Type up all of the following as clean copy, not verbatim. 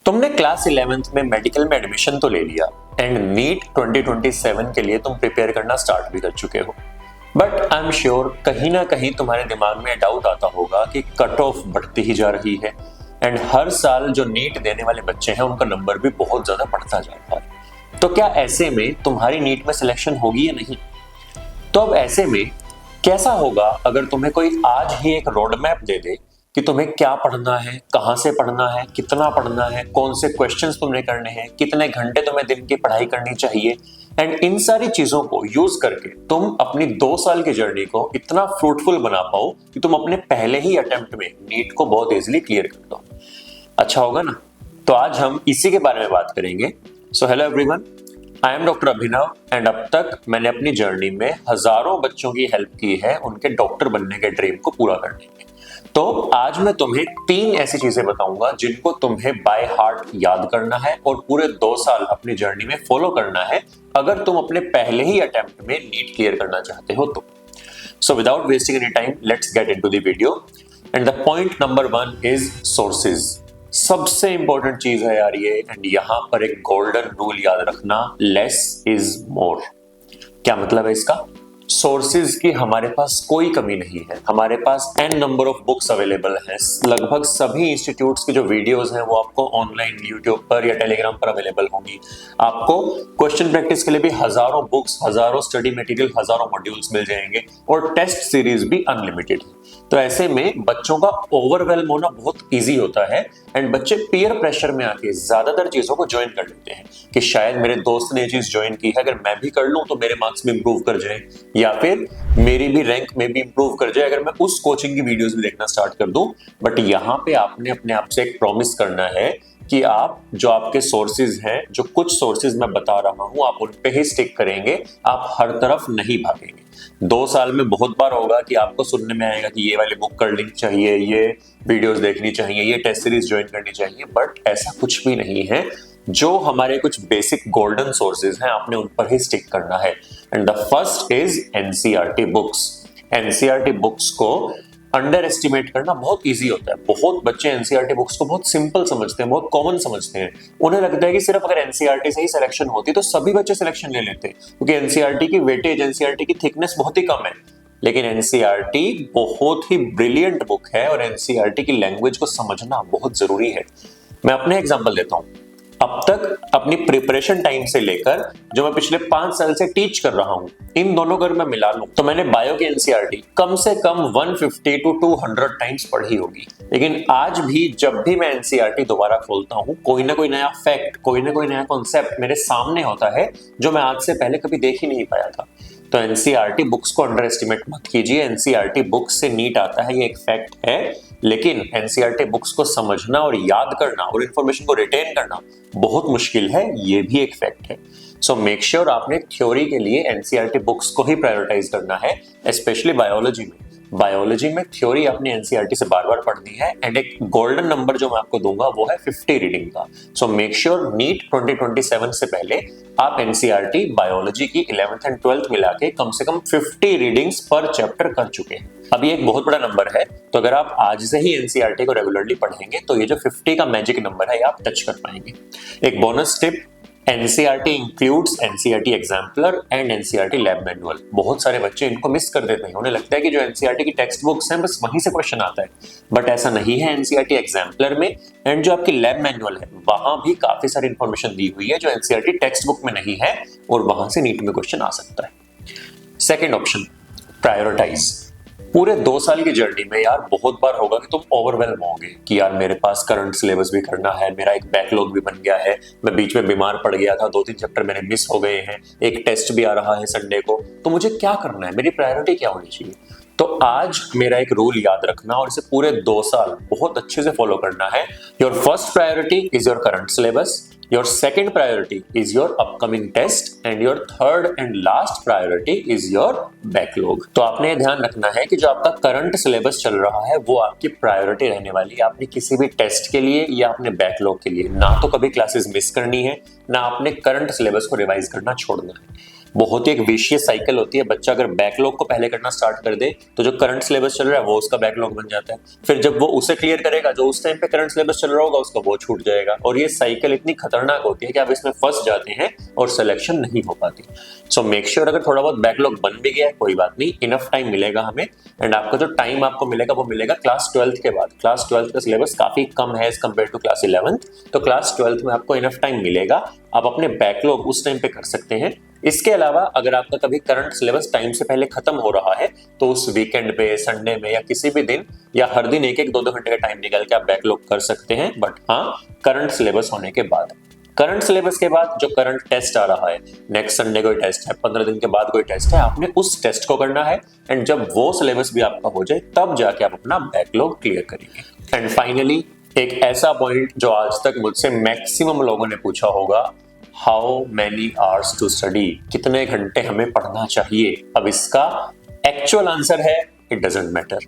तुमने class 11th में medical में एडमिशन तो ले लिया एंड नीट 2027 के लिए तुम प्रिपेयर करना स्टार्ट भी कर चुके हो। बट आई एम श्योर कहीं ना कहीं तुम्हारे दिमाग में डाउट आता होगा कि कट ऑफ बढ़ती ही जा रही है एंड हर साल जो नीट देने वाले बच्चे हैं उनका नंबर भी बहुत ज्यादा बढ़ता जा रहा है। तो क्या ऐसे में तुम्हारी नीट में सिलेक्शन होगी या नहीं? तो अब ऐसे में कैसा होगा अगर तुम्हें कोई आज ही एक रोड मैप दे दे कि तुम्हें क्या पढ़ना है, कहां से पढ़ना है, कितना पढ़ना है, कौन से क्वेश्चंस तुमने करने हैं, कितने घंटे तुम्हें दिन की पढ़ाई करनी चाहिए एंड इन सारी चीजों को यूज करके तुम अपनी 2 साल की जर्नी को इतना फ्रूटफुल बना पाओ कि तुम अपने पहले ही अटेम्प्ट में नीट को बहुत इजीली क्लियर कर दो। अच्छा होगा ना? तो आज हम इसी के बारे में बात करेंगे। So hello everyone, I am doctor Abhinav and अब तक मैंने अपनी जर्नी में हजारों बच्चों की हेल्प की है उनके डॉक्टर बनने के ड्रीम को पूरा करने में। तो आज मैं तुम्हें 3 ऐसी चीजें बताऊंगा जिनको तुम्हें बाय हार्ट याद करना है और पूरे 2 साल अपनी जर्नी में फॉलो करना है अगर तुम अपने पहले ही अटेम्प्ट में नीट क्लियर करना चाहते हो तो। So without wasting any time let's get into the video and the point number 1 is sources. सबसे इंपॉर्टेंट चीज है यार ये, एंड यहां पर एक गोल्डन रूल याद रखना, लेस इज मोर। क्या मतलब है इसका? सोर्सेज की हमारे पास कोई कमी नहीं है, हमारे पास n number of books available हैं। लगभग सभी इंस्टीट्यूट्स की जो वीडियोस हैं वो आपको ऑनलाइन यूट्यूब पर या टेलीग्राम पर अवेलेबल होंगी। आपको क्वेश्चन प्रैक्टिस के लिए भी हजारों बुक्स, हजारों स्टडी मटेरियल, हजारों मॉड्यूल्स मिल जाएंगे और टेस्ट सीरीज भी अनलिमिटेड है। तो ऐसे में बच्चों का ओवरवेल्म होना बहुत ईजी होता है एंड बच्चे पीयर प्रेशर में आके ज्यादातर चीजों को ज्वाइन कर लेते हैं कि शायद मेरे दोस्त ने ये चीज ज्वाइन की है, अगर मैं भी कर लूं तो मेरे मार्क्स में इंप्रूव कर जाए या फिर मेरी भी रैंक में भी इंप्रूव कर जाए अगर मैं उस कोचिंग की वीडियोस भी देखना स्टार्ट कर दूं। बट यहाँ पे आपने अपने आप से एक प्रॉमिस करना है कि आप जो आपके सोर्सेज हैं, जो कुछ सोर्सेज मैं बता रहा हूं, आप उन पे ही स्टिक करेंगे, आप हर तरफ नहीं भागेंगे। 2 साल में बहुत बार होगा कि आपको सुनने में आएगा कि ये वाली बुक कर लेनी चाहिए, ये वीडियोस देखनी चाहिए, ये टेस्ट सीरीज ज्वाइन करनी चाहिए, बट ऐसा कुछ भी नहीं है। जो हमारे कुछ बेसिक गोल्डन सोर्सेज हैं आपने उन पर ही स्टिक करना है and the first is NCERT books. NCERT books को अंडर एस्टिमेट करना बहुत इजी होता है। बहुत बच्चे एनसीईआरटी बुक्स को बहुत सिंपल समझते हैं, बहुत कॉमन समझते हैं। उन्हें लगता है कि सिर्फ अगर एनसीईआरटी से ही सिलेक्शन होती तो सभी बच्चे सिलेक्शन ले लेते क्योंकि एनसीईआरटी की वेटेज, एनसीईआरटी की थिकनेस बहुत ही कम है। लेकिन एनसीईआरटी बहुत ही ब्रिलियंट बुक है और एनसीईआरटी की लैंग्वेज को समझना बहुत जरूरी है। मैं अपने एग्जांपल देता हूं। अब तक अपनी प्रिपरेशन टाइम से लेकर जो मैं पिछले 5 साल से टीच कर रहा हूं, इन दोनों अगर मैं मिला लूं तो मैंने बायो की एनसीईआरटी कम से कम 150 to 200 टाइम्स पढ़ी होगी। लेकिन आज भी जब भी मैं एनसीईआरटी दोबारा खोलता हूं, कोई ना कोई नया फैक्ट, कोई ना कोई नया कॉन्सेप्ट मेरे सामने होता है जो मैं आज से पहले कभी देख ही नहीं पाया था। तो एनसीईआरटी बुक्स को अंडर एस्टिमेट मत कीजिए। एनसीईआरटी बुक्स से नीट आता है, ये एक फैक्ट है, लेकिन एनसीईआरटी बुक्स को समझना और याद करना और इंफॉर्मेशन को रिटेन करना बहुत मुश्किल है, ये भी एक फैक्ट है। सो मेक श्योर आपने थ्योरी के लिए एनसीईआरटी बुक्स को ही प्रायोरिटाइज करना है, स्पेशली बायोलॉजी में। बायोलॉजी में थ्योरी अपनी एनसीईआरटी से बार बार पढ़नी है एंड एक गोल्डन नंबर जो मैं आपको दूंगा वो है 50 रीडिंग का। सो मेक श्योर नीट 2027 से पहले आप एनसीईआरटी बायोलॉजी की 11th एंड 12th मिला के कम से कम 50 रीडिंग्स पर चैप्टर कर चुके हैं। अब ये एक बहुत बड़ा नंबर है, तो अगर आप आज से ही एनसीईआरटी को रेगुलरली पढ़ेंगे तो ये जो 50 का मैजिक नंबर है ये आप टच कर पाएंगे। एक bonus tip, NCERT includes NCERT exemplar and NCERT lab manual. बहुत सारे बच्चे इनको मिस कर देते हैं, उन्हें लगता है कि जो एनसीईआरटी की टेक्स्ट बुक्स हैं बस वहीं से क्वेश्चन आता है, बट ऐसा नहीं है। एनसीईआरटी एग्जाम्पलर में एंड जो आपकी लैब मैनुअल है वहां भी काफी सारी इंफॉर्मेशन दी हुई है जो एनसीईआरटी टेक्स्ट बुक में नहीं है और वहां से नीट में क्वेश्चन आ सकता है। Second option, prioritise. पूरे 2 साल की जर्नी में यार बहुत बार होगा कि तुम ओवरवेल्म होगे कि यार मेरे पास करंट सिलेबस भी करना है, मेरा एक बैकलॉग भी बन गया है, मैं बीच में बीमार पड़ गया था, 2-3 चैप्टर मेरे मिस हो गए हैं, एक टेस्ट भी आ रहा है संडे को, तो मुझे क्या करना है, मेरी प्रायोरिटी क्या होनी चाहिए? तो आज मेरा एक रूल याद रखना और इसे पूरे 2 साल बहुत अच्छे से फॉलो करना है। Your first priority is your current syllabus, your second priority is your upcoming test and your third and last priority is your backlog। तो आपने ये ध्यान रखना है कि जो आपका करंट सिलेबस चल रहा है वो आपकी प्रायोरिटी रहने वाली है। आपने किसी भी टेस्ट के लिए या अपने बैकलॉग के लिए ना तो कभी क्लासेस मिस करनी है, ना आपने करंट सिलेबस को रिवाइज करना छोड़ना है। बहुत ही एक विशियस साइकिल होती है। बच्चा अगर बैकलॉग को पहले करना स्टार्ट कर दे तो जो करंट सिलेबस चल रहा है वो उसका बैकलॉग बन जाता है, फिर जब वो उसे क्लियर करेगा जो उस टाइम पे करंट सिलेबस चल रहा होगा उसका वो छूट जाएगा। और ये साइकिल इतनी खतरनाक होती है कि आप इसमें फंस जाते हैं और सिलेक्शन नहीं हो पाती। सो मेक श्योर अगर थोड़ा बहुत बैकलॉग बन भी गया है कोई बात नहीं, इनफ टाइम मिलेगा हमें। एंड आपका जो टाइम आपको मिलेगा वो मिलेगा क्लास 12th के बाद। क्लास 12th का सिलेबस काफी कम है as compare to class 11th, तो क्लास 12th में आपको इनफ टाइम मिलेगा, आप अपने बैकलॉग उस टाइम पे कर सकते हैं। इसके अलावा अगर आपका कभी करंट सिलेबस टाइम से पहले खत्म हो रहा है तो उस वीकेंड पे, संडे में या किसी भी दिन या हर दिन एक एक 2-2 घंटे का टाइम निकाल के आप बैकलॉग कर सकते हैं, बट हाँ करंट सिलेबस होने के बाद। करंट सिलेबस के बाद जो करंट टेस्ट आ रहा है, नेक्स्ट संडे कोई टेस्ट है, 15 दिन के बाद कोई टेस्ट है, आपने उस टेस्ट को करना है। एंड जब वो सिलेबस भी आपका हो जाए तब जाके आप अपना बैकलॉग क्लियर करेंगे। एंड फाइनली एक ऐसा पॉइंट जो आज तक मुझसे मैक्सिमम लोगों ने पूछा होगा, how many hours to study, कितने घंटे हमें पढ़ना चाहिए। अब इसका एक्चुअल आंसर है इट डजंट मैटर।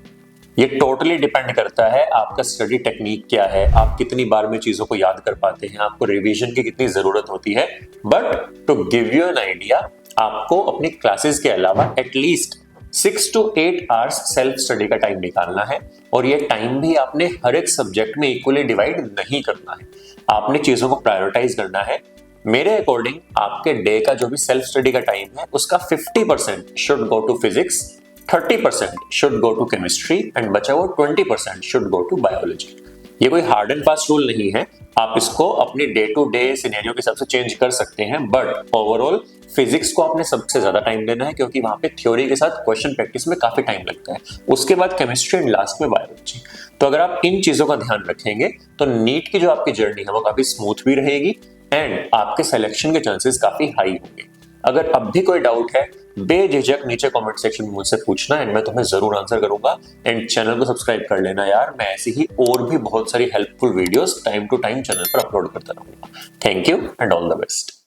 ये टोटली डिपेंड करता है आपका स्टडी टेक्निक क्या है, आप कितनी बार में चीजों को याद कर पाते हैं, आपको रिवीजन की कितनी जरूरत होती है। But to give you an idea, आपको अपनी क्लासेस के अलावा at least 6 to 8 hours self study का टाइम निकालना है। और ये टाइम भी आपने हर एक सब्जेक्ट में इक्वली डिवाइड नहीं करना है, आपने चीजों को प्रायोरिटाइज करना है। मेरे अकॉर्डिंग आपके डे का जो भी सेल्फ स्टडी का टाइम है उसका 50% should go to physics, 30% should go to chemistry and बचा हुआ 20% शुड गो टू बायोलॉजी। ये कोई हार्ड एंड फास्ट रूल नहीं है, आप इसको अपनी डे टू डे सिनेरियो के हिसाब से चेंज कर सकते हैं। बट ओवरऑल फिजिक्स को आपने सबसे ज्यादा टाइम देना है क्योंकि वहां पे थ्योरी के साथ क्वेश्चन प्रैक्टिस में काफी टाइम लगता है, उसके बाद केमिस्ट्री एंड लास्ट में बायोलॉजी। तो अगर आप इन चीजों का ध्यान रखेंगे तो नीट की जो आपकी जर्नी है वो काफी स्मूथ भी रहेगी एंड आपके सिलेक्शन के चांसेस काफी हाई होंगे। अगर अब भी कोई डाउट है बेझिझक नीचे कमेंट सेक्शन में मुझसे पूछना एंड मैं तुम्हें जरूर आंसर करूंगा। एंड चैनल को सब्सक्राइब कर लेना यार, मैं ऐसी ही और भी बहुत सारी helpful videos time to time channel पर अपलोड करता रहूंगा। Thank you and all the best.